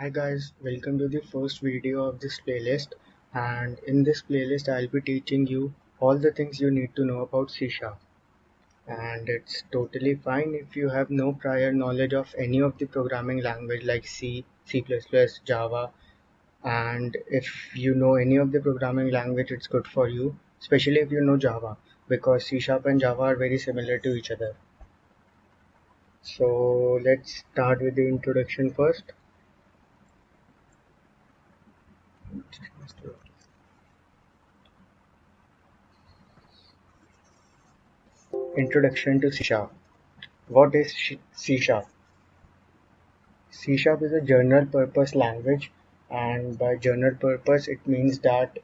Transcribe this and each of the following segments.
Hi guys, welcome to the first video of this playlist, and in this playlist I'll be teaching you all the things you need to know about C Sharp. And it's totally fine if you have no prior knowledge of any of the programming language like C, C++, Java, and if you know any of the programming language it's good for you, especially if you know Java, because C Sharp and Java are very similar to each other. So let's start with the introduction first. Introduction to C Sharp. What is C Sharp? C Sharp is a general purpose language, and by general purpose, it means that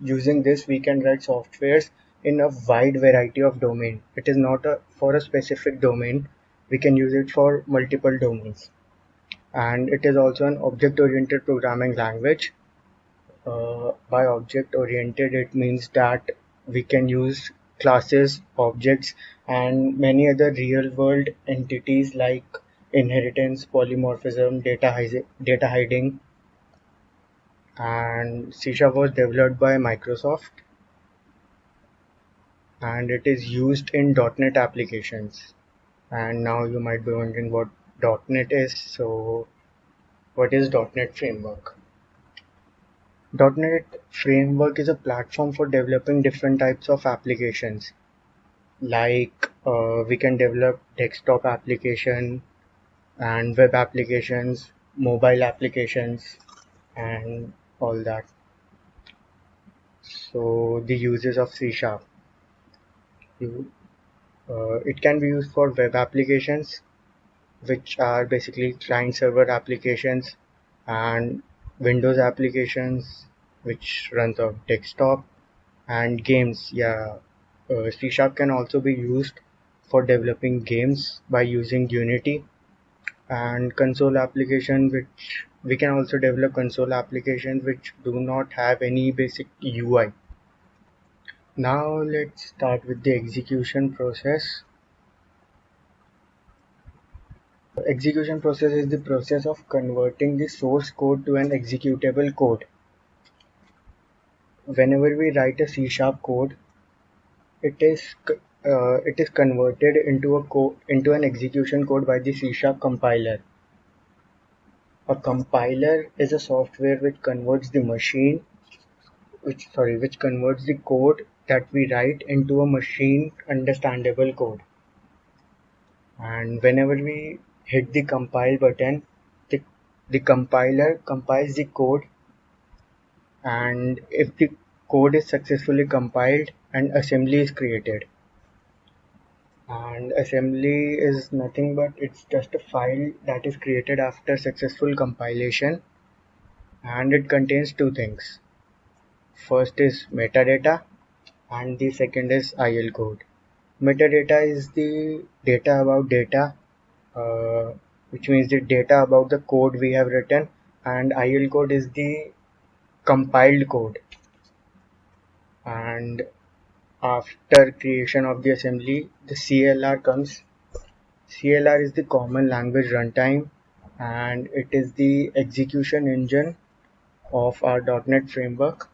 using this we can write softwares in a wide variety of domain. It is not for a specific domain. We can use it for multiple domains, and it is also an object-oriented programming language. By object-oriented, it means that we can use classes, objects, and many other real-world entities like inheritance, polymorphism, data hiding, and C# was developed by Microsoft, and it is used in .NET applications. And now you might be wondering what .NET is. So, what is .NET Framework? .NET Framework is a platform for developing different types of applications. Like we can develop desktop application and web applications, mobile applications, and all that. So the uses of C Sharp. It can be used for web applications, which are basically client server applications, and Windows applications, which runs on desktop, and games. Yeah, C Sharp can also be used for developing games by using Unity, and console application, which we can also develop console applications which do not have any basic UI. Now let's start with the execution process. Execution process is the process of converting the source code to an executable code. Whenever we write a C sharp code, it is converted into an execution code by the C sharp compiler. A compiler is a software which converts the which converts the code that we write into a machine understandable code. And whenever we hit the compile button, the, the compiler compiles the code, and if the code is successfully compiled, an assembly is created. And assembly is nothing but it's just a file that is created after successful compilation, and it contains two things. First is metadata, and the second is IL code. Metadata is the data about data, uh, which means the data about the code we have written, and IL code is the compiled code. And after creation of the assembly, the CLR comes. CLR is the common language runtime, and it is the execution engine of our .NET framework.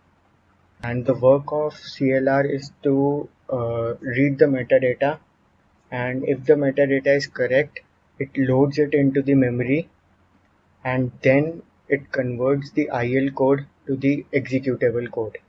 And the work of CLR is to read the metadata, and if the metadata is correct, it loads it into the memory, and then it converts the IL code to the executable code.